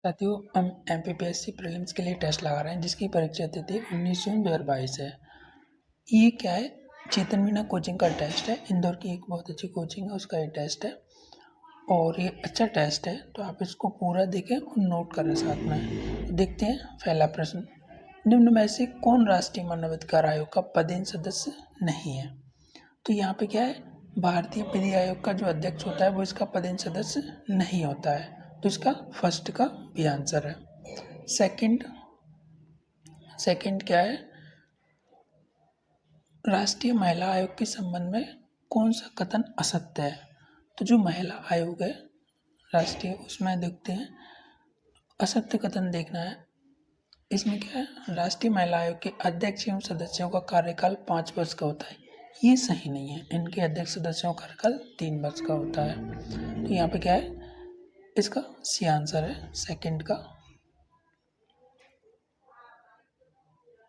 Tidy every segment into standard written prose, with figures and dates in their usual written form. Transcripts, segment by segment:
साथियों, हम MPPSC prelims के लिए टेस्ट लगा रहे हैं जिसकी परीक्षा तिथि 19 जून 2022 है। ये क्या है, चेतन मीना कोचिंग का टेस्ट है। इंदौर की एक बहुत अच्छी कोचिंग है, उसका ये टेस्ट है और ये अच्छा टेस्ट है, तो आप इसको पूरा देखें और नोट करें साथ में। देखते हैं पहला प्रश्न, निम्न में से कौन राष्ट्रीय मानवाधिकार आयोग का पदेन सदस्य नहीं है? तो यहाँ पे क्या है, भारतीय विधि आयोग का जो अध्यक्ष होता है वो इसका पदेन सदस्य नहीं होता है, तो इसका फर्स्ट का भी आंसर है। सेकंड क्या है, राष्ट्रीय महिला आयोग के संबंध में कौन सा कथन असत्य है? तो जो महिला आयोग है राष्ट्रीय, उसमें देखते हैं असत्य कथन देखना है। इसमें क्या है, राष्ट्रीय महिला आयोग के अध्यक्ष एवं सदस्यों का कार्यकाल 5 वर्ष का होता है। ये सही नहीं है, इनके अध्यक्ष सदस्यों का कार्यकाल 3 वर्ष का होता है। तो यहाँ पे क्या है, इसका सी आंसर है सेकंड का।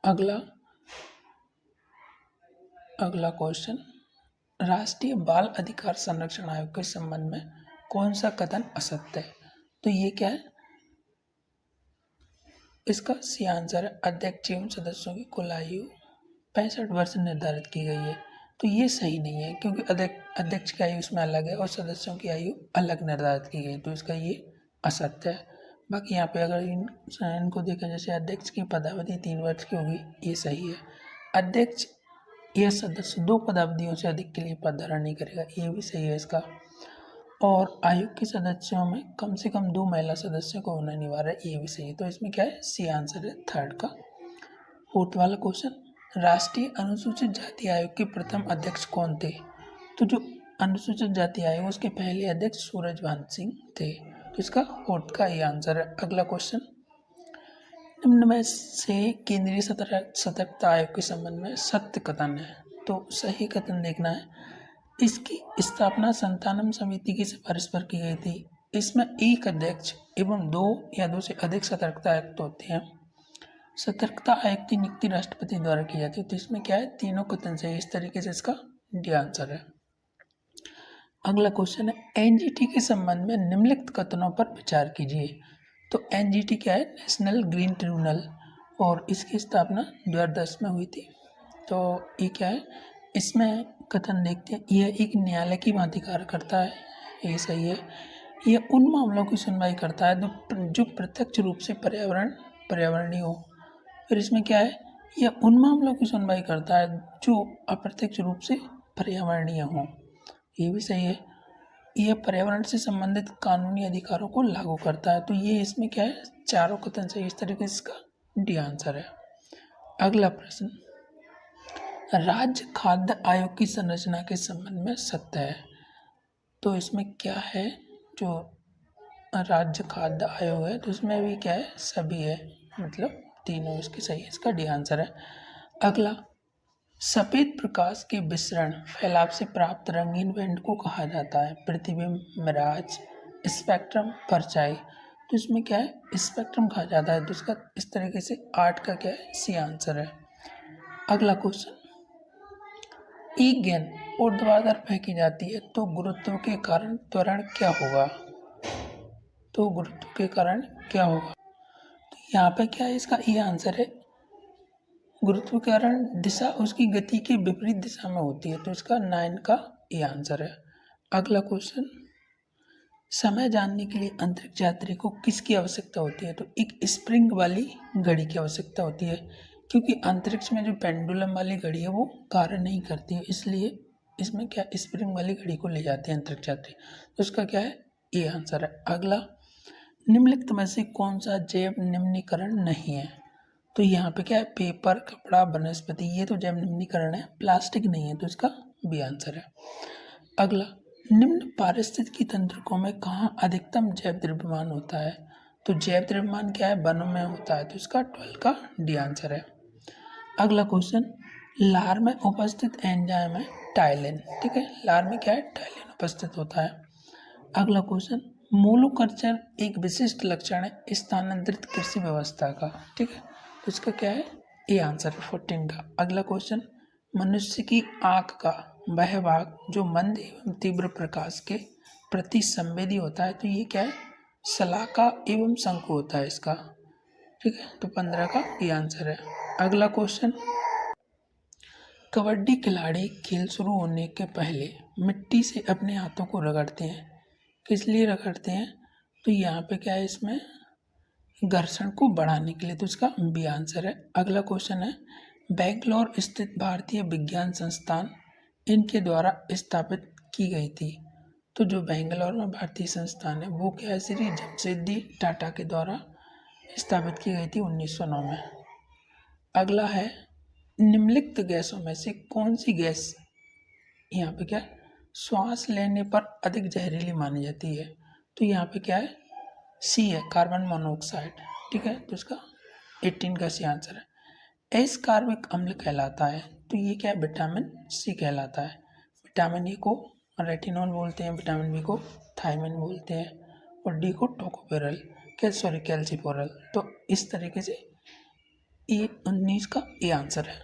अगला क्वेश्चन, राष्ट्रीय बाल अधिकार संरक्षण आयोग के संबंध में कौन सा कथन असत्य है? तो ये क्या है, इसका सी आंसर है अध्यक्ष एवं सदस्यों की कुल आयु 65 वर्ष निर्धारित की गई है। तो ये सही नहीं है, क्योंकि अध्यक्ष की आयु इसमें अलग है और सदस्यों की आयु अलग निर्धारित की गई है, तो इसका ये असत्य है। बाकी यहाँ पे अगर इनको देखें, जैसे अध्यक्ष की पदावधि 3 वर्ष की होगी, ये सही है। अध्यक्ष यह सदस्य 2 पदावधियों से अधिक के लिए पद धारण नहीं करेगा, ये भी सही है इसका। और आयोग के सदस्यों में कम से कम 2 महिला सदस्यों को होना अनिवार्य है, ये भी सही है। तो इसमें क्या है, सी आंसर है थर्ड का। फोर्थ वाला क्वेश्चन, राष्ट्रीय अनुसूचित जाति आयोग के प्रथम अध्यक्ष कौन थे? तो जो अनुसूचित जाति आयोग उसके पहले अध्यक्ष सूरजभान सिंह थे, तो इसका फोर्थ का ये आंसर है। अगला क्वेश्चन, निम्न में से केंद्रीय सतर्कता आयोग के संबंध में सत्य कथन है? तो सही कथन देखना है। इसकी स्थापना संतानम समिति की सिफारिश पर की गई थी। इसमें एक अध्यक्ष एवं 2 या 2 से अधिक सतर्कता आयुक्त होते हैं। सतर्कता आयुक्त की नियुक्ति राष्ट्रपति द्वारा की जाती है। तो इसमें क्या है, तीनों कथन से, इस तरीके से इसका डी आंसर है। अगला क्वेश्चन है, एनजीटी के संबंध में निम्नलिखित कथनों पर विचार कीजिए। तो एनजीटी क्या है, नेशनल ग्रीन ट्रिब्यूनल, और इसकी स्थापना 2010 में हुई थी। तो ये क्या है, इसमें कथन देखते हैं, यह एक न्यायालय की भांति कार्य करता है, ये सही है। यह उन मामलों की सुनवाई करता है जो प्रत्यक्ष रूप से पर्यावरणीय हो। फिर इसमें क्या है, यह उन मामलों की सुनवाई करता है जो अप्रत्यक्ष रूप से पर्यावरणीय हो, ये भी सही है। यह पर्यावरण से संबंधित कानूनी अधिकारों को लागू करता है। तो ये इसमें क्या है, चारों कथन से, इस तरीके से इसका डी आंसर है। अगला प्रश्न, राज्य खाद्य आयोग की संरचना के संबंध में सत्य है? तो इसमें क्या है, जो राज्य खाद्य आयोग है तो इसमें भी क्या है, सभी है, मतलब तीनों इसके सही है, इसका डी आंसर है। अगला, सफेद प्रकाश के विसरण फैलाव से प्राप्त रंगीन बैंड को कहा जाता है? प्रतिबिंब, मिराज, स्पेक्ट्रम, परछाई। तो इसमें क्या है, स्पेक्ट्रम कहा जाता है, तो इसका इस तरीके से 8 का क्या है, सी आंसर है। अगला क्वेश्चन, एक गेंद ऊर्ध्वाधर फेंकी जाती है तो गुरुत्व के कारण त्वरण क्या होगा? तो गुरुत्व के कारण क्या होगा? तो यहाँ पे क्या है, इसका ये आंसर है, गुरुत्व के कारण दिशा उसकी गति के विपरीत दिशा में होती है, तो इसका 9 का ये आंसर है। अगला क्वेश्चन, समय जानने के लिए अंतरिक्ष यात्री को किसकी आवश्यकता होती है? तो एक स्प्रिंग वाली घड़ी की आवश्यकता होती है, क्योंकि अंतरिक्ष में जो पेंडुलम वाली घड़ी है वो कार्य नहीं करती है, इसलिए इसमें क्या, स्प्रिंग वाली घड़ी को ले जाते हैं अंतरिक्ष यात्री, तो इसका क्या है, ये आंसर है। अगला, निम्नलिखित में से कौन सा जैव निम्नीकरण नहीं है? तो यहाँ पे क्या है, पेपर, कपड़ा, वनस्पति, ये तो जैव निम्नीकरण है, प्लास्टिक नहीं है, तो इसका बी आंसर है। अगला, निम्न पारिस्थितिकी तंत्रकों में कहाँ अधिकतम जैव द्रव्यमान होता है? तो जैव द्रव्यमान क्या है, वनों में होता है, तो इसका 12 का डी आंसर है। अगला क्वेश्चन, लार में उपस्थित एंजाइम है टाइलिन, ठीक है, लार में क्या है, टाइलिन उपस्थित होता है। अगला क्वेश्चन, मोनोकल्चर एक विशिष्ट लक्षण है स्थानांतरित कृषि व्यवस्था का, ठीक है, तो इसका क्या है, ए आंसर है 14 का। अगला क्वेश्चन, मनुष्य की आंख का वह भाग जो मंद एवं तीव्र प्रकाश के प्रति संवेदी होता है, तो ये क्या है, शलाका एवं शंकु होता है इसका। ठीक है, तो 15 का ये आंसर है। अगला क्वेश्चन, कबड्डी खिलाड़ी खेल शुरू होने के पहले मिट्टी से अपने हाथों को रगड़ते हैं, किस लिए रगड़ते हैं? तो यहाँ पे क्या है, इसमें घर्षण को बढ़ाने के लिए, तो इसका बी आंसर है। अगला क्वेश्चन है, बेंगलोर स्थित भारतीय विज्ञान संस्थान इनके द्वारा स्थापित की गई थी। तो जो बेंगलोर में भारतीय संस्थान है वो क्या है, श्री जमशेदजी टाटा के द्वारा स्थापित की गई थी 1909 में। अगला है, निम्नलिखित गैसों में से कौन सी गैस यहाँ पे क्या है, श्वास लेने पर अधिक जहरीली मानी जाती है? तो यहाँ पे क्या है, सी है, कार्बन मोनोऑक्साइड। ठीक है, तो इसका 18 का सी आंसर है। एस कार्बिक अम्ल कहलाता है, तो ये क्या है, विटामिन सी कहलाता है। विटामिन ए को रेटिनॉल बोलते हैं, विटामिन बी को थायमिन बोलते हैं और डी को टोकोफेरल कैल्सिफेरल। तो इस तरीके से ये 19 का ए आंसर है।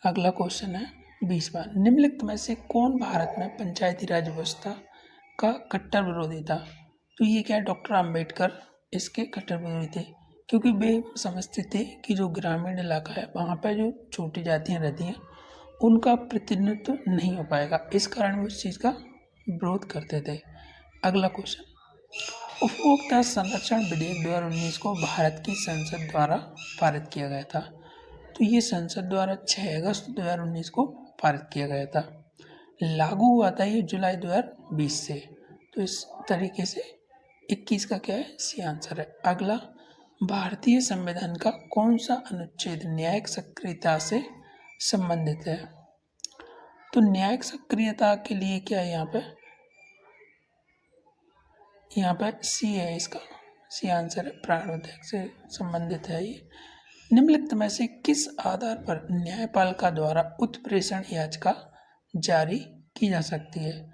अगला क्वेश्चन है 20वां, निम्नलिखित में से कौन भारत में पंचायती राज व्यवस्था का कट्टर विरोधी था? तो ये क्या है, डॉक्टर अंबेडकर इसके कट्टर विरोधी थे, क्योंकि वे समझते थे कि जो ग्रामीण इलाका है वहाँ पर जो छोटी जातियाँ रहती हैं उनका प्रतिनिधित्व नहीं हो पाएगा, इस कारण वो इस चीज़ का विरोध करते थे। अगला क्वेश्चन, उपभोक्ता संरक्षण विधेयक 2019 को भारत की संसद द्वारा पारित किया गया था। तो ये संसद द्वारा 6 अगस्त 2019 को पारित किया गया था। लागू हुआ था ये जुलाई 2020 से। तो इस तरीके से 21 का क्या है, सी आंसर है। अगला, भारतीय संविधान का कौन सा अनुच्छेद न्यायिक सक्रियता से संबंधित है? तो न्यायिक सक्रियता के लिए क्या है, यहाँ पे सी है, इसका सी आंसर है, प्राण विधेयक से संबंधित है ये। निम्नलिखित में से किस आधार पर न्यायपालिका द्वारा उत्प्रेषण याचिका जारी की जा सकती है?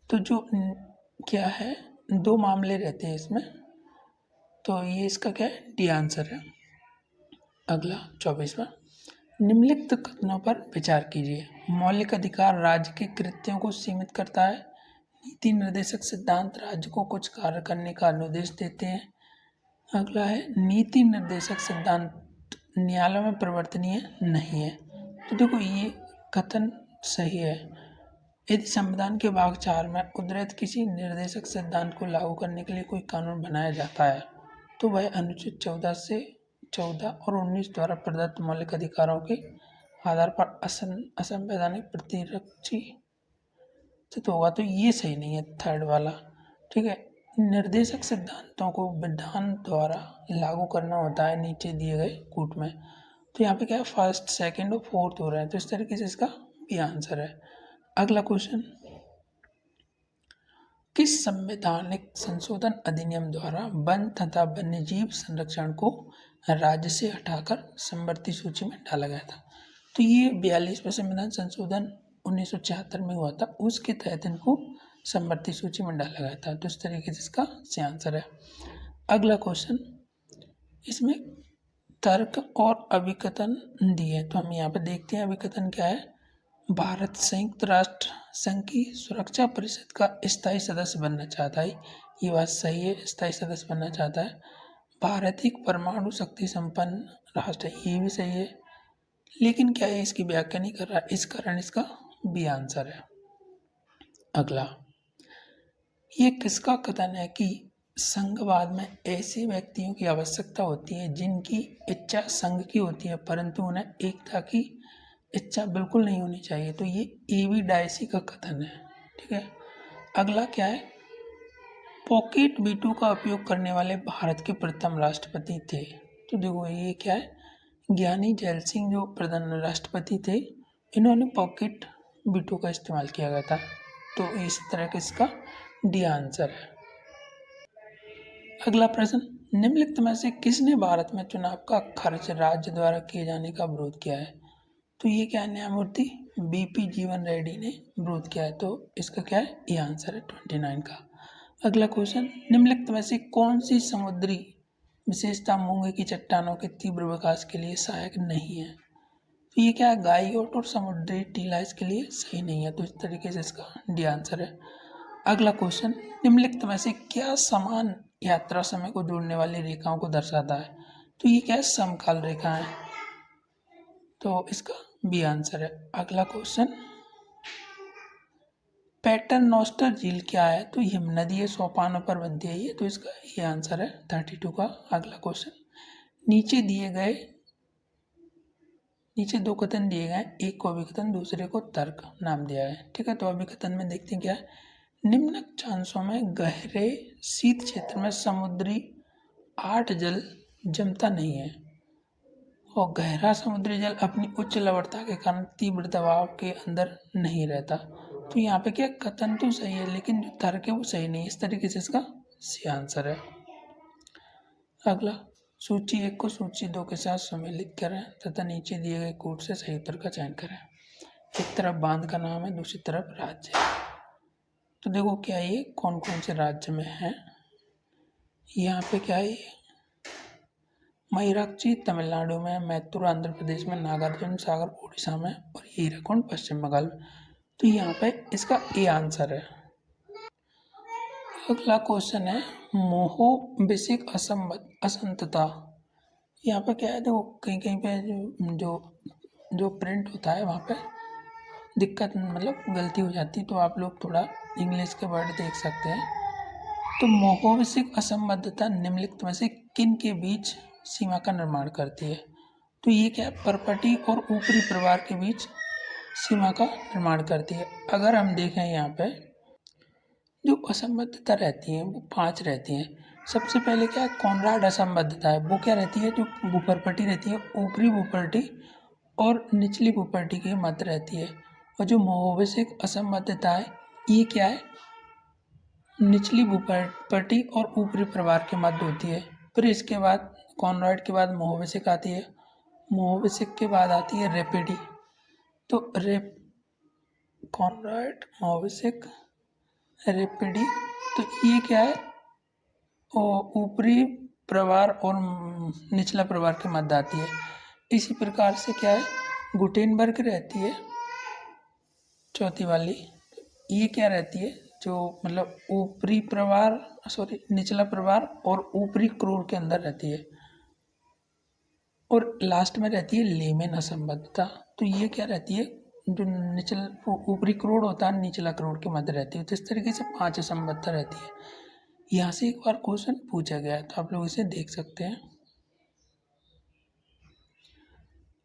तो जो क्या है, 2 मामले रहते हैं इसमें, तो ये इसका क्या है, डी आंसर है। अगला 24वां, निम्नलिखित कथनों पर विचार कीजिए। मौलिक अधिकार राज्य के कृत्यों को सीमित करता है। नीति निर्देशक सिद्धांत राज्य को कुछ कार्य करने का निर्देश देते हैं। अगला है, नीति निर्देशक सिद्धांत न्यायालय में परिवर्तनीय नहीं है। तो देखो ये कथन सही है। यदि संविधान के भाग 4 में उद्धृत किसी निर्देशक सिद्धांत को लागू करने के लिए कोई कानून बनाया जाता है तो वह अनुच्छेद 14 और 19 द्वारा प्रदत्त मौलिक अधिकारों के आधार पर असंवैधानिक प्रतिरक्षी तो होगा। तो ये सही नहीं है, थर्ड वाला। ठीक है, निर्देशक सिद्धांतों को विधान द्वारा लागू करना होता है नीचे दिए गए कूट में। तो यहाँ पे क्या है, फर्स्ट, सेकंड और फोर्थ हो रहा है, तो इस तरीके से इसका भी आंसर है। अगला क्वेश्चन, किस संवैधानिक संशोधन अधिनियम द्वारा वन तथा वन्यजीव संरक्षण को राज्य से हटाकर समवर्ती सूची में डाला गया था? तो ये 42वां संविधान संशोधन 1976 में हुआ था, उसके तहत इनको समवर्ती सूची में डाला गया था। तो इस तरीके से इसका सही आंसर है। अगला क्वेश्चन, इसमें तर्क और अभिकथन दिए, तो हम यहाँ पे देखते हैं अभिकथन क्या है। भारत संयुक्त राष्ट्र संघ की सुरक्षा परिषद का स्थायी सदस्य बनना चाहता है, ये बात सही है, स्थायी सदस्य बनना चाहता है। भारत एक परमाणु शक्ति संपन्न राष्ट्र है, ये भी सही है, लेकिन क्या है, इसकी व्याख्या नहीं कर रहा, इस कारण इसका बी आंसर है। अगला, ये किसका कथन है कि संघवाद में ऐसे व्यक्तियों की आवश्यकता होती है जिनकी इच्छा संघ की होती है परंतु उन्हें एकता की इच्छा बिल्कुल नहीं होनी चाहिए? तो ये एवी डायसी का कथन है। ठीक है, अगला क्या है, पॉकेट वीटो का उपयोग करने वाले भारत के प्रथम राष्ट्रपति थे? तो देखो ये क्या है, ज्ञानी जैल सिंह जो प्रधान राष्ट्रपति थे, इन्होंने पॉकेट वीटो का इस्तेमाल किया गया था। तो इस तरह के इसका डी आंसर है। अगला प्रश्न, निम्नलिखित में से किसने भारत में चुनाव का खर्च राज्य द्वारा किए जाने का विरोध किया है? तो ये क्या है, न्यायमूर्ति बीपी जीवन रेड्डी ने विरोध किया है। तो इसका क्या है, ये आंसर है 29 का। अगला क्वेश्चन, निम्नलिखित में से कौन सी समुद्री विशेषता मूंगे की चट्टानों के तीव्र विकास के लिए सहायक नहीं है? तो ये क्या है, गाइयोट और समुद्री टीला इसके लिए सही नहीं है। तो इस तरीके से इसका डी आंसर है। अगला क्वेश्चन, निम्नलिखित में से क्या समान यात्रा समय को जोड़ने वाली रेखाओं को दर्शाता है? तो ये क्या है, समकाल रेखा है, तो इसका बी आंसर है। अगला क्वेश्चन, पैटरनोस्टर झील क्या है? तो हिमनदीय सोपानों पर बनती है ये, तो इसका ये आंसर है 32 का। अगला क्वेश्चन, नीचे दो कथन दिए गए, एक को अभिकथन दूसरे को तर्क नाम दिया है। ठीक है, तो अभिकथन में देखते हैं क्या है, निम्न अक्षांशों में गहरे शीत क्षेत्र में समुद्री आठ जल जमता नहीं है और गहरा समुद्री जल अपनी उच्च लवणता के कारण तीव्र दबाव के अंदर नहीं रहता। तो यहाँ पे क्या, कथन तो सही है लेकिन जो तर्क है वो सही नहीं है, इस तरीके से इसका सी आंसर है। अगला, सूची 1 को सूची 2 के साथ सम्मिलित करें तथा नीचे दिए गए कोड से सही उत्तर का चयन करें। एक तरफ बांध का नाम है, दूसरी तरफ राज्य है। तो देखो क्या ये कौन कौन से राज्य में है। यहाँ पे क्या है, मयूराक्षी तमिलनाडु में, मैत्तूर आंध्र प्रदेश में, नागार्जुन सागर उड़ीसा में और हीराकुंड पश्चिम बंगाल में। तो यहाँ पे इसका ए आंसर है। अगला क्वेश्चन है, मोहोविसिक असंतता। यहाँ पे क्या है, देखो कहीं कहीं पे जो जो प्रिंट होता है वहाँ पे दिक्कत मतलब गलती हो जाती है, तो आप लोग थोड़ा इंग्लिश के वर्ड देख सकते हैं। तो मोहोविसिक असंबद्धता निम्नलिखित में से किन के बीच सीमा का निर्माण करती है? तो ये क्या है, परपटी और ऊपरी प्रवार के बीच सीमा का निर्माण करती है। अगर हम देखें यहाँ पे जो असंबद्धता रहती है वो 5 रहती हैं। सबसे पहले क्या है, कॉनराड असंबद्धता है, वो क्या रहती है, जो भूपरपटी रहती है ऊपरी भूपरटी और निचली भूपरटी के मध्य रहती है। और जो मोहोविसिक असंबद्धता है ये क्या है, निचली भूपरटी और ऊपरी प्रवार के मध्य होती है। फिर इसके बाद कॉनराड के बाद मोहोविसिक आती है, मोहोविसिक के बाद आती है रेपिडी। तो कॉनराड, मोहोविसिक, रेपिडी, तो ये क्या है, ऊपरी प्रवार और निचला प्रवार के मध्य आती है। इसी प्रकार से क्या है, गुटेनबर्ग रहती है चौथी वाली, ये क्या रहती है, जो मतलब ऊपरी प्रवार निचला प्रवार और ऊपरी क्रोर के अंदर रहती है। और लास्ट में रहती है लेमेन असंबद्धता। तो ये क्या रहती है, जो ऊपरी करोड़ होता है निचला करोड़ के मध्य रहती है। तो इस तरीके से 5 असंबद्धता रहती है। यहाँ से एक बार क्वेश्चन पूछा गया है तो आप लोग इसे देख सकते हैं।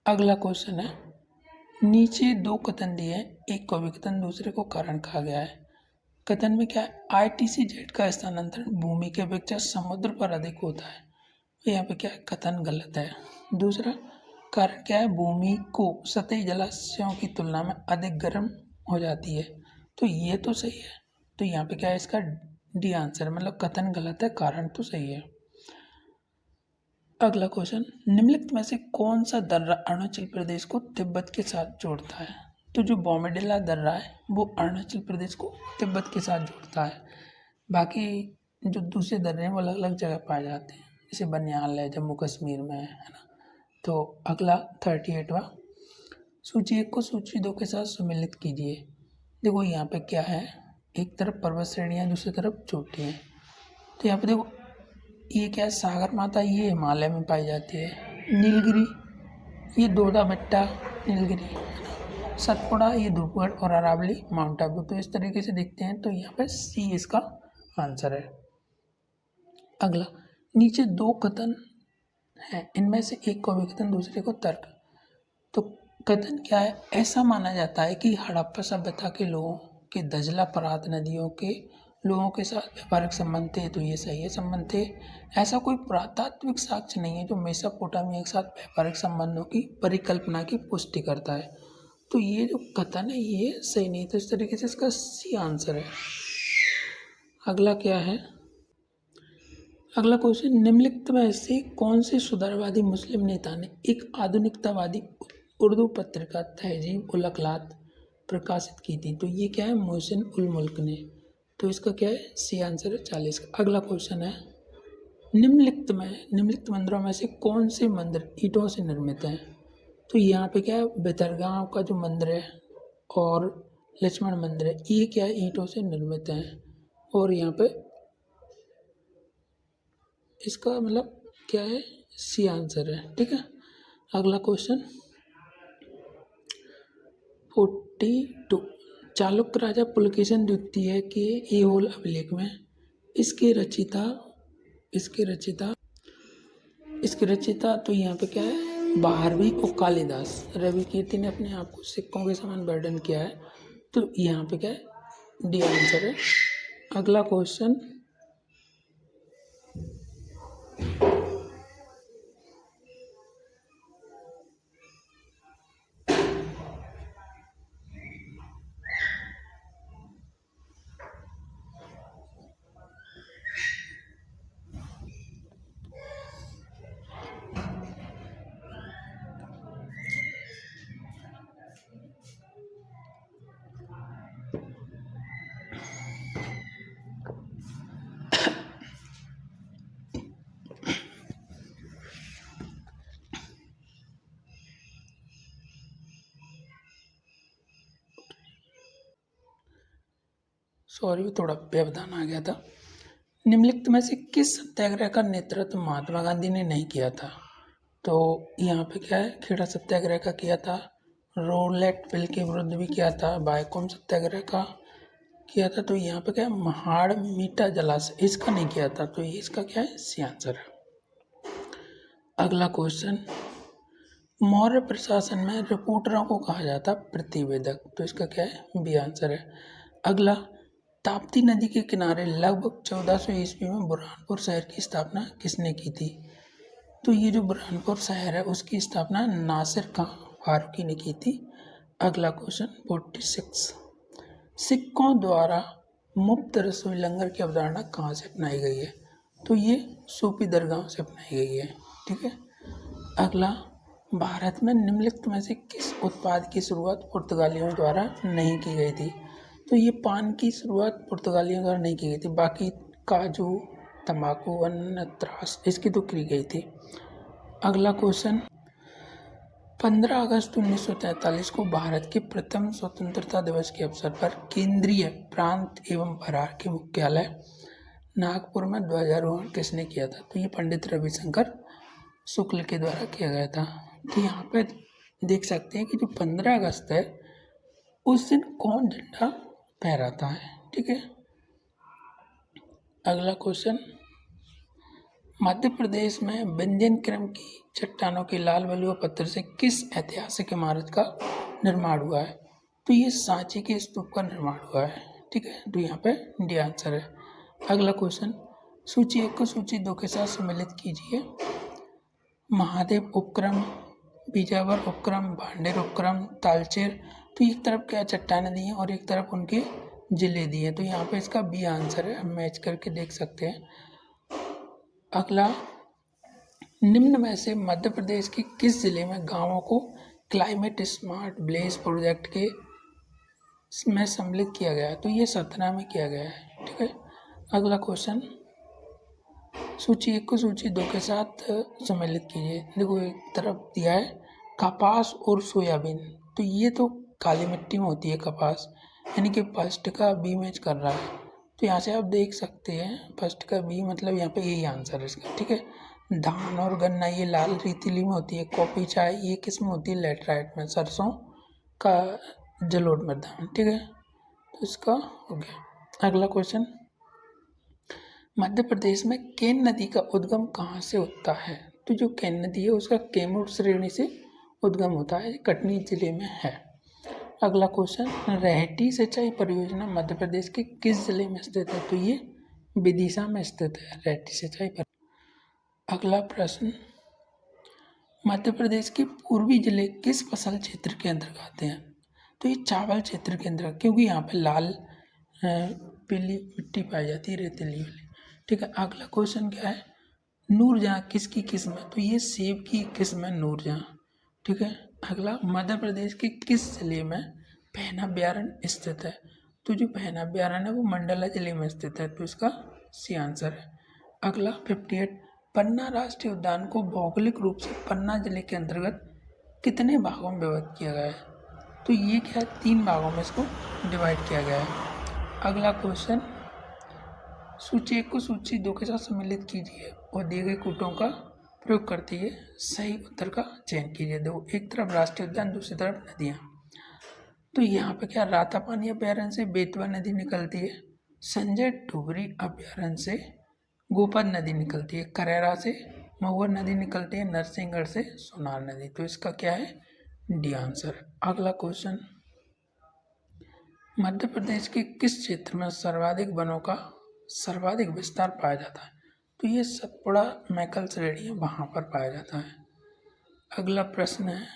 अगला क्वेश्चन है, नीचे 2 कथन दिए हैं, एक को अभिकथन दूसरे को कारण कहा गया है। कथन में क्या है, ITC-Z का स्थानांतरण भूमि के अपेक्षा समुद्र पर अधिक होता है। तो यहाँ पे क्या है, कथन गलत है। दूसरा कारण क्या है, भूमि को सतही जलाशयों की तुलना में अधिक गर्म हो जाती है। तो ये तो सही है, तो यहाँ पे क्या है, इसका डी आंसर, मतलब कथन गलत है, कारण तो सही है। अगला क्वेश्चन, निम्नलिखित में से कौन सा दर्रा अरुणाचल प्रदेश को तिब्बत के साथ जोड़ता है? तो जो बॉम्बेडिला दर्रा है वो अरुणाचल प्रदेश को तिब्बत के साथ जोड़ता है। बाकी जो दूसरे दर्रे हैं वो अलग अलग जगह पाए जाते हैं, जैसे बनियाल है जम्मू कश्मीर में, है ना। तो अगला 38वां, सूची 1 को सूची 2 के साथ सम्मिलित कीजिए। देखो यहाँ पे क्या है, एक तरफ पर्वत श्रेणियाँ दूसरी तरफ चोटी है। तो यहाँ पे देखो ये क्या है, सागर माता ये हिमालय में पाई जाती है, नीलगिरी ये दोदा बेट्टा नीलगिरी, सतपुड़ा ये धूपगढ़ और अरावली माउंट आबू। तो इस तरीके से देखते हैं, तो यहाँ पे सी इसका आंसर है। अगला, नीचे 2 कथन है, इनमें से एक को अभिकथन दूसरे को तर्क। तो कथन क्या है, ऐसा माना जाता है कि हड़प्पा सभ्यता के लोगों के दजला परात नदियों के लोगों के साथ व्यापारिक संबंध थे। तो ये सही है, संबंध थे। ऐसा कोई पुरातात्विक साक्ष्य नहीं है जो मेसोपोटामिया के साथ व्यापारिक संबंधों की परिकल्पना की पुष्टि करता है। तो ये जो कथन है ये सही नहीं, तो इस तरीके से इसका सी आंसर है। अगला क्या है, अगला क्वेश्चन, निम्नलिखित में से कौन से सुधारवादी मुस्लिम नेता ने एक आधुनिकतावादी उर्दू पत्रिका तहजीब उल अखलाक प्रकाशित की थी? तो ये क्या है, मोहसिन उल मुल्क ने। तो इसका क्या है, सी आंसर है 40 का। अगला क्वेश्चन है, निम्नलिखित मंदिरों में से कौन से मंदिर ईंटों से निर्मित हैं? तो यहाँ पे क्या है, बेतरगांव का जो मंदिर है और लक्ष्मण मंदिर है, ये क्या है, ईंटों से निर्मित हैं। और यहाँ पे इसका मतलब क्या है, सी आंसर है। ठीक है, अगला क्वेश्चन 42। चालुक्य राजा पुलकेशिन द्वितीय के ऐहोल अभिलेख में इसके रचिता तो यहाँ पे क्या है, भारवी और कालिदास। रवि कीर्ति ने अपने आप को सिक्कों के समान बर्डन किया है, तो यहाँ पे क्या है, डी आंसर है। अगला क्वेश्चन 'थोड़ा व्यवधान आ गया था। निम्नलिखित में से किस सत्याग्रह का नेतृत्व महात्मा गांधी ने नहीं किया था? तो यहाँ पे क्या है, खेड़ा सत्याग्रह का किया था, रोलेट बिल के विरुद्ध भी किया था, बायकॉम सत्याग्रह का किया था, तो यहाँ पे क्या है, महाड़ मीठा जलाशय इसका नहीं किया था, तो ये इसका क्या है, सी आंसर है। अगला क्वेश्चन, मौर्य प्रशासन में रिपोर्टरों को कहा जाता प्रतिवेदक, तो इसका क्या है, बी आंसर है। अगला, ताप्ती नदी के किनारे लगभग 1400 ईस्वी में बुरहानपुर शहर की स्थापना किसने की थी? तो ये जो बुरहानपुर शहर है उसकी स्थापना नासिर खां फारूकी ने की थी। अगला क्वेश्चन 46, सिखों द्वारा मुफ्त रसोई लंगर की अवधारणा कहाँ से अपनाई गई है? तो ये सूफी दरगाहों से अपनाई गई है। ठीक है, अगला, भारत में निम्नलिखित में से किस उत्पाद की शुरुआत पुर्तगालियों द्वारा नहीं की गई थी? तो ये पान की शुरुआत पुर्तगालियों द्वारा नहीं की गई थी, बाकी काजू, तंबाकू, अन्न, त्रास इसकी तो की गई थी। अगला क्वेश्चन, 15 अगस्त 1943 को भारत के प्रथम स्वतंत्रता दिवस के अवसर पर केंद्रीय प्रांत एवं बरार के मुख्यालय नागपुर में ध्वजारोहण किसने किया था? तो ये पंडित रविशंकर शुक्ल के द्वारा किया गया था। तो यहाँ पे देख सकते हैं कि जो 15 अगस्त है उस दिन कौन झंडा फहराता है। ठीक है, अगला क्वेश्चन, मध्य प्रदेश में विंध्यन क्रम की चट्टानों के लाल बलुआ पत्थर से किस ऐतिहासिक इमारत का निर्माण हुआ है? तो ये सांची के स्तूप का निर्माण हुआ है। ठीक है, तो यहाँ पे डी आंसर है। अगला क्वेश्चन, सूची 1 को सूची 2 के साथ सम्मिलित कीजिए। महादेव उपक्रम, बीजावर उपक्रम, भांडेर उपक्रम, तालचेर, तो एक तरफ क्या चट्टानें दी हैं और एक तरफ उनके जिले दिए हैं, तो यहाँ पे इसका बी आंसर है। हम मैच करके देख सकते हैं। अगला, निम्न में से मध्य प्रदेश के किस जिले में गांवों को क्लाइमेट स्मार्ट विलेज प्रोजेक्ट के में सम्मिलित किया गया है? तो ये सतना में किया गया है। ठीक है, अगला क्वेश्चन, सूची 1 को सूची 2 के साथ सम्मिलित कीजिए। देखो एक तरफ दिया है कपास और सोयाबीन, तो ये तो काली मिट्टी में होती है कपास, यानी कि फर्स्ट का बी मैच कर रहा है, तो यहाँ से आप देख सकते हैं फर्स्ट का बी, मतलब यहाँ पे यही आंसर है इसका। ठीक है, धान और गन्ना ये लाल रेतीली में होती है, कॉफी चाय ये किस में होती है, लेटराइट में, सरसों का जलोढ़ मृदा में। ठीक है, तो इसका हो गया। अगला क्वेश्चन, मध्य प्रदेश में केन नदी का उद्गम कहाँ से होता है? तो जो केन नदी है उसका कैमूर श्रेणी से उद्गम होता है, कटनी जिले में है। अगला क्वेश्चन, रेहटी सिंचाई परियोजना मध्य प्रदेश के किस जिले में स्थित है? तो ये विदिशा में स्थित है रेहटी सिंचाई पर। अगला प्रश्न, मध्य प्रदेश के पूर्वी जिले किस फसल क्षेत्र के अंतर्गत आते हैं? तो ये चावल क्षेत्र के अंतर्गत, क्योंकि यहाँ पे लाल पीली मिट्टी पाई जाती है, रेतीली वाली। ठीक है, अगला क्वेश्चन क्या है, नूरजहाँ किसकी किस्म है? तो ये सेब की किस्म है नूरजहाँ। ठीक है, अगला, मध्य प्रदेश के किस जिले में पहना ब्यारण स्थित है? तो जो पहना ब्यारण है वो मंडला जिले में स्थित है, तो इसका सी आंसर है। अगला 58, पन्ना राष्ट्रीय उद्यान को भौगोलिक रूप से पन्ना जिले के अंतर्गत कितने भागों में विभक्त किया गया है? तो ये क्या है, 3 भागों में इसको डिवाइड किया गया है। अगला क्वेश्चन, सूची 1 को सूची 2 के साथ सम्मिलित कीजिए और दिए गए कूटों का प्रयोग करते हुए सही उत्तर का चयन कीजिए। दो, एक तरफ राष्ट्रीय उद्यान, दूसरी तरफ नदियाँ। तो यहाँ पे क्या, रातापानी अभ्यारण्य से बेतवा नदी निकलती है, संजय डुगरी अभ्यारण्य से गोपद नदी निकलती है, करेरा से महुआ नदी निकलती है, नरसिंहगढ़ से सोनार नदी। तो इसका क्या है, डी आंसर। अगला क्वेश्चन, मध्य प्रदेश के किस क्षेत्र में सर्वाधिक वनों का सर्वाधिक विस्तार पाया जाता है? तो ये सतपुड़ा मैकल श्रेणी है, वहाँ पर पाया जाता है। अगला प्रश्न है,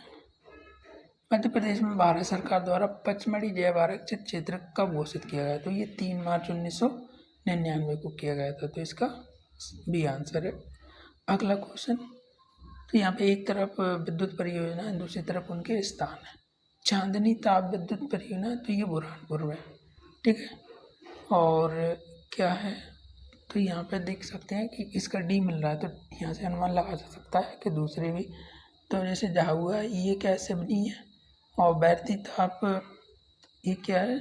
मध्य प्रदेश में भारत सरकार द्वारा पचमढ़ी जैव आरक्षित क्षेत्र कब घोषित किया गया? तो ये 3 मार्च 1999 को किया गया था। तो इसका बी आंसर है। अगला क्वेश्चन, तो यहाँ पे एक तरफ विद्युत परियोजना है, दूसरी तरफ उनके स्थान है। चांदनी ताप विद्युत परियोजना, तो ये बुरहानपुर में, ठीक है। और क्या है, तो यहाँ पे देख सकते हैं कि इसका डी मिल रहा है, तो यहाँ से अनुमान लगा जा सकता है कि दूसरे भी। तो जैसे झाहुआ है, ये क्या है, सिवनी है, और बैरती ताप ये क्या है,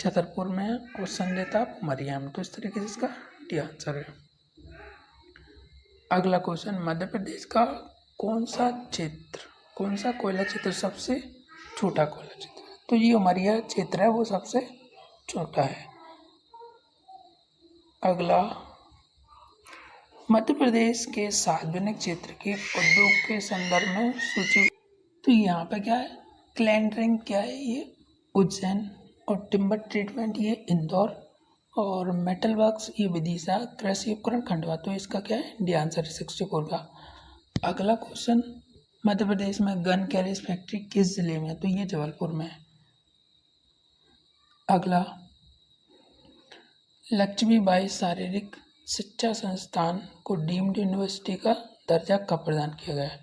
छतरपुर में है, और संजय ताप उमरिया में। तो इस तरीके से इसका डी आंसर है। अगला क्वेश्चन, मध्य प्रदेश का कौन सा कोयला क्षेत्र सबसे छोटा कोयला क्षेत्र? तो ये उमरिया क्षेत्र है, वो सबसे छोटा है। अगला, मध्य प्रदेश के सार्वजनिक क्षेत्र के उद्योग के संदर्भ में सूची। तो यहाँ पे क्या है, क्लैंडरिंग क्या है, ये उज्जैन, और टिम्बर ट्रीटमेंट ये इंदौर, और मेटल वर्क्स ये विदिशा, कृषि उपकरण खंडवा। तो इसका क्या है, डी आंसर 64 का। अगला क्वेश्चन, मध्य प्रदेश में गन कैरेज फैक्ट्री किस जिले में है? तो ये जबलपुर में है। अगला, लक्ष्मीबाई शारीरिक शिक्षा संस्थान को डीम्ड यूनिवर्सिटी का दर्जा कब प्रदान किया गया?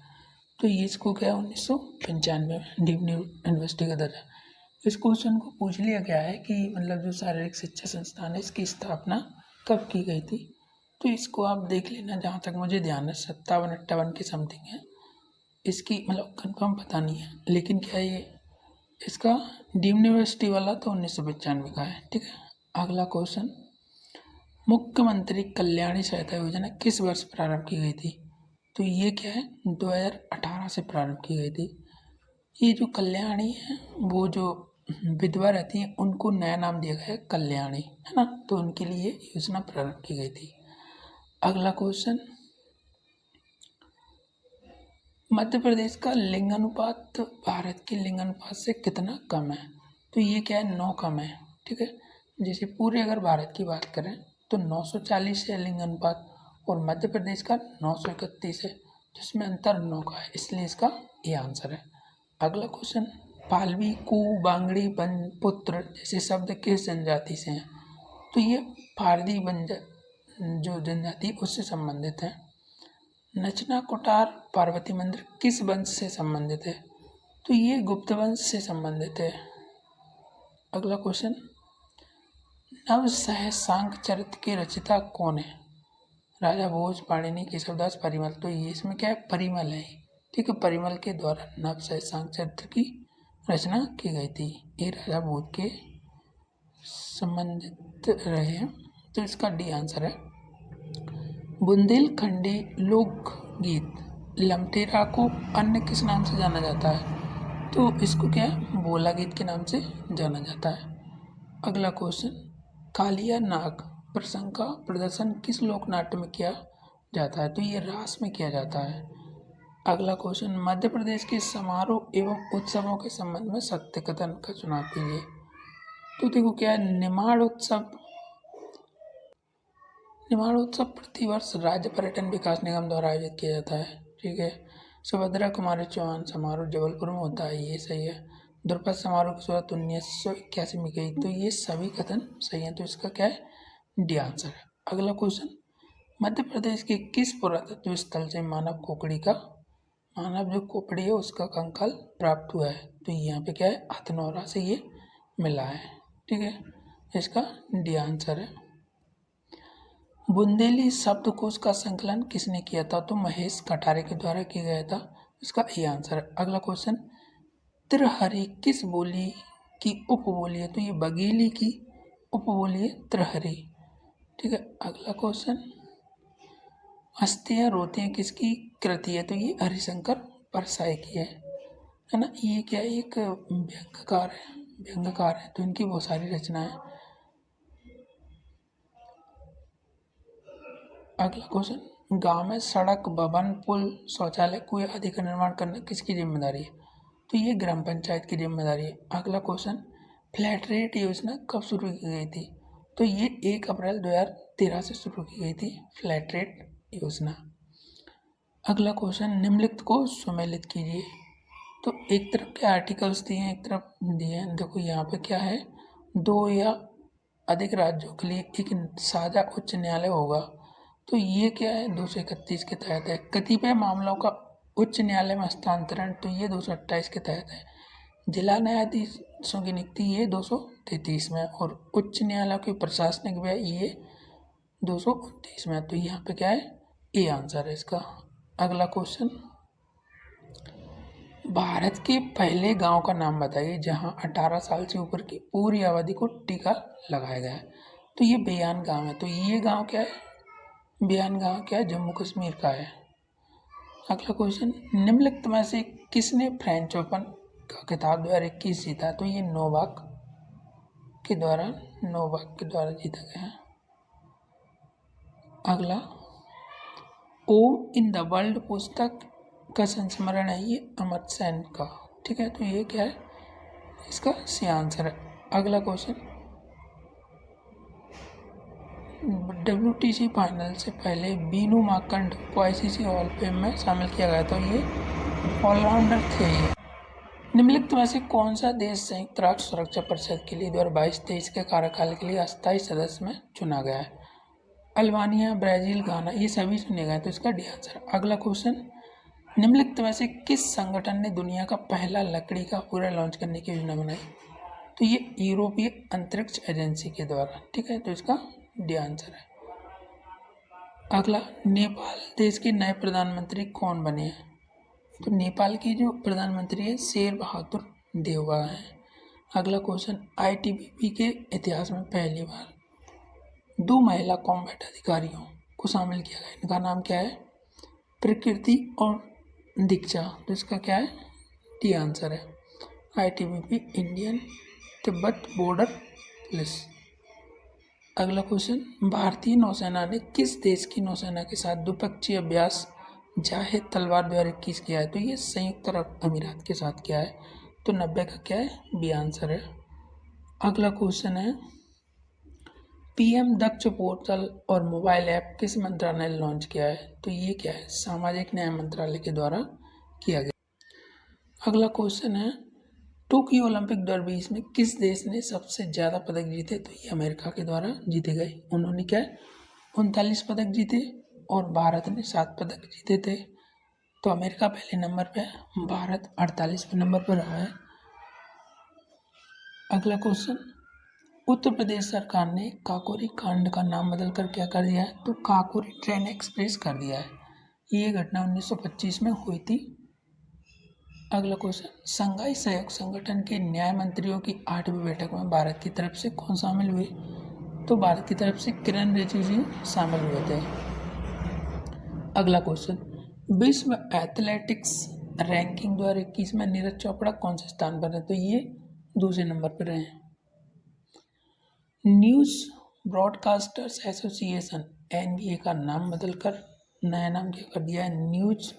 तो ये इसको क्या है, 1995 में डीम्ड यूनिवर्सिटी का दर्जा। इस क्वेश्चन को पूछ लिया गया है कि मतलब जो शारीरिक शिक्षा संस्थान है, इसकी स्थापना कब की गई थी? तो इसको आप देख लेना, जहाँ तक मुझे ध्यान है 57-58 के समथिंग है। इसकी मतलब कंफर्म पता नहीं है, लेकिन क्या ये इसका डीम्ड यूनिवर्सिटी वाला तो 1995 का है, ठीक है। अगला क्वेश्चन, मुख्यमंत्री कल्याणी सहायता योजना किस वर्ष प्रारंभ की गई थी? तो ये क्या है, 2018 से प्रारंभ की गई थी। ये जो कल्याणी है, वो जो विधवा रहती हैं उनको नया नाम दिया गया है कल्याणी, है ना, तो उनके लिए योजना प्रारंभ की गई थी। अगला क्वेश्चन, मध्य प्रदेश का लिंगानुपात भारत के लिंगानुपात से कितना कम है? तो ये क्या है, 9 कम है, ठीक है। जैसे पूरे अगर भारत की बात करें तो 940 है लिंगानुपात, और मध्य प्रदेश का 931 है, जिसमें अंतर 9 का है, इसलिए इसका ये आंसर है। अगला क्वेश्चन, पालवी, कू, बांगड़ी, पुत्र जैसे शब्द किस जनजाति से हैं? तो ये फारदी जो जनजाति उससे संबंधित है। नचना कोटार पार्वती मंदिर किस वंश से संबंधित है? तो ये गुप्त वंश से संबंधित है। अगला क्वेश्चन, नव सहसांक चरित्र के रचिता कौन है? राजा भोज, पाणिनि, केशवदास, परिमल। तो ये इसमें क्या है, परिमल है, ठीक है। परिमल के द्वारा नव सहसांक चरित्र की रचना की गई थी। ये राजा भोज के संबंधित रहे हैं, तो इसका डी आंसर है। बुंदेलखंडी लोकगीत लमटेरा को अन्य किस नाम से जाना जाता है? तो इसको क्या है, बोला गीत के नाम से जाना जाता है। अगला क्वेश्चन, कालिया नाग प्रसंग का प्रदर्शन किस लोक नाट्य में किया जाता है? तो ये रास में किया जाता है। अगला क्वेश्चन, मध्य प्रदेश के समारोह एवं उत्सवों के संबंध में सत्य कथन का चुनाव कीजिए। तो देखो क्या है, निमाड़ उत्सव प्रतिवर्ष राज्य पर्यटन विकास निगम द्वारा आयोजित किया जाता है, ठीक है। सुभद्रा कुमारी चौहान समारोह जबलपुर में होता है, ये सही है। द्रुपद समारोह की शुरुआत 1981 में की, तो ये सभी कथन सही हैं, तो इसका क्या है, डी आंसर है। अगला क्वेश्चन, मध्य प्रदेश के किस पुरातत्व स्थल से मानव जो खोपड़ी है उसका कंकाल प्राप्त हुआ है? तो यहाँ पे क्या है, हथनौरा से ये मिला है, ठीक है। इसका डी आंसर है। बुंदेली शब्दकोश का संकलन किसने किया था? तो महेश कटारे के द्वारा किया गया था, इसका ये आंसर है। अगला क्वेश्चन, त्रिहरी किस बोली की उपबोली है? तो ये बघेली की उपबोली है त्रिहरी। ठीक है। अगला क्वेश्चन, हंसते हैं रोते हैं किसकी कृति है? तो ये हरिशंकर परसाई की है ना। ये क्या है? एक व्यंग्यकार है, तो इनकी बहुत सारी रचनाएं। अगला क्वेश्चन, गांव में सड़क, भवन, पुल, शौचालय, कुएं आदि का निर्माण करना किसकी जिम्मेदारी है? तो ये ग्राम पंचायत की जिम्मेदारी है। अगला क्वेश्चन, फ्लैट रेट योजना कब शुरू की गई थी? तो ये 1 अप्रैल 2013 से शुरू की गई थी फ्लैट रेट योजना। अगला क्वेश्चन, निम्नलिखित को सुमेलित कीजिए। तो एक तरफ के आर्टिकल्स दिए हैं, एक तरफ दिए हैं। देखो यहाँ पे क्या है, 2 या अधिक राज्यों के लिए एक साझा उच्च न्यायालय होगा। तो ये क्या है, 231 के तहत है। कतिपय मामलों का उच्च न्यायालय में हस्तांतरण, तो ये 228 के तहत है। जिला न्यायाधीशों की नियुक्ति ये 233 में, और उच्च न्यायालय के प्रशासनिक व्यय ये 229 में। तो यहाँ पे क्या है, ए आंसर है इसका। अगला क्वेश्चन, भारत के पहले गांव का नाम बताइए जहां 18 साल से ऊपर की पूरी आबादी को टीका लगाया गया है। तो ये बेयान गांव है। तो ये गांव क्या है, बेयान गांव क्या है, जम्मू कश्मीर का है। अगला क्वेश्चन, निम्नलिखित में से किसने फ्रेंच ओपन का खिताब 2021 जीता? तो ये नोवाक के द्वारा जीता गया है। अगला, ओम इन द वर्ल्ड पुस्तक का संस्मरण है ये अमर्त्य सेन का। ठीक है, तो ये क्या है, इसका सी आंसर है। अगला क्वेश्चन, WTC फाइनल से पहले बीनू मार्कंड को ICC हॉल ऑफ फेम में शामिल किया गया। तो ये ऑलराउंडर थे ये। निम्नलिखित में से कौन सा देश संयुक्त राष्ट्र सुरक्षा परिषद के लिए 2022-23 के कार्यकाल के लिए अस्थायी सदस्य में चुना गया है? अल्बानिया, ब्राज़ील, घाना, ये सभी चुने गए। तो इसका डी आंसर। अगला क्वेश्चन, निम्नलिखित में से किस संगठन ने दुनिया का पहला लकड़ी का पूरा लॉन्च करने की योजना बनाई? तो ये यूरोपीय अंतरिक्ष एजेंसी के द्वारा। ठीक है, तो इसका डी आंसर है। अगला, नेपाल देश के नए प्रधानमंत्री कौन बने हैं? तो नेपाल के जो प्रधानमंत्री है शेर बहादुर देउवा हैं। अगला क्वेश्चन, ITBP के इतिहास में पहली बार 2 महिला कॉम्बैट अधिकारियों को शामिल किया गया। इनका नाम क्या है? प्रकृति और दीक्षा। तो इसका क्या है, डी आंसर है। ITBP Indian Tibet border police. अगला क्वेश्चन, भारतीय नौसेना ने किस देश की नौसेना के साथ द्विपक्षीय अभ्यास जाहिद तलवार 2021 किया है? तो ये संयुक्त अरब अमीरात के साथ किया है। तो 90 का क्या है, बी आंसर है। अगला क्वेश्चन है, PM दक्ष पोर्टल और मोबाइल ऐप किस मंत्रालय ने लॉन्च किया है? तो ये क्या है, सामाजिक न्याय मंत्रालय के द्वारा किया गया। अगला क्वेश्चन है, टोक्यो ओलंपिक 2020 में किस देश ने सबसे ज़्यादा पदक जीते? तो ये अमेरिका के द्वारा जीते गए। उन्होंने क्या है, 39 पदक जीते, और भारत ने 7 पदक जीते थे। तो अमेरिका पहले नंबर पे है, भारत 48वें नंबर पर रहा है। अगला क्वेश्चन, उत्तर प्रदेश सरकार ने काकोरी कांड का नाम बदलकर क्या कर दिया है? तो काकोरी ट्रेन एक्सप्रेस कर दिया है। ये घटना 1925 में हुई थी। अगला क्वेश्चन, संघाई सहयोग संगठन के न्याय मंत्रियों की 8वीं बैठक में भारत की तरफ से कौन शामिल हुए? तो भारत की तरफ से किरण रिजिजू शामिल हुए थे। अगला क्वेश्चन, विश्व एथलेटिक्स रैंकिंग 2021 में नीरज चोपड़ा कौन से स्थान पर है? तो ये दूसरे नंबर पर रहे हैं। न्यूज़ ब्रॉडकास्टर्स एसोसिएशन NBA का नाम बदलकर नया नाम क्या कर दिया है? News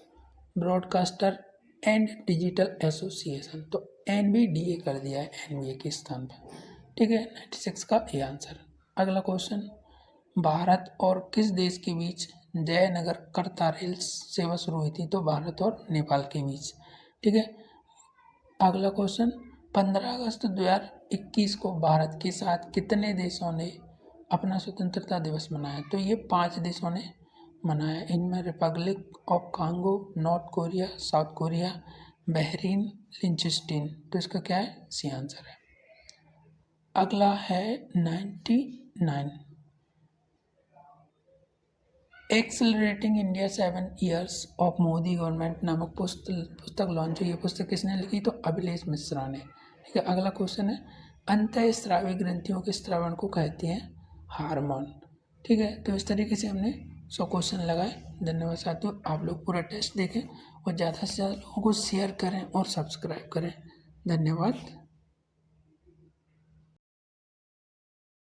broadcaster and digital association. तो NBDA कर दिया है NBA के स्थान पर। ठीक है, 96 का ए आंसर। अगला क्वेश्चन, भारत और किस देश के बीच जयनगर करता रेल सेवा शुरू हुई थी? तो भारत और नेपाल के बीच। ठीक है। अगला क्वेश्चन, 15 अगस्त 2021 को भारत के साथ कितने देशों ने अपना स्वतंत्रता दिवस मनाया? तो ये 5 देशों ने मनाया। इनमें Republic of Congo, North Korea, South Korea, Bahrain, Liechtenstein. तो इसका क्या है, सी आंसर है। अगला है 99, accelerating India 7 years of Modi government नामक पुस्तक लॉन्च हुई। ये पुस्तक किसने लिखी? तो अभिलेष मिश्रा ने। ठीक है। अगला क्वेश्चन है, अंतःस्रावी ग्रंथियों के स्रावण को कहते हैं हार्मोन। ठीक है, तो इस तरीके से हमने 100 क्वेश्चन लगाए। धन्यवाद साथियों, आप लोग पूरा टेस्ट देखें और ज़्यादा से ज़्यादा लोगों को शेयर करें और सब्सक्राइब करें। धन्यवाद।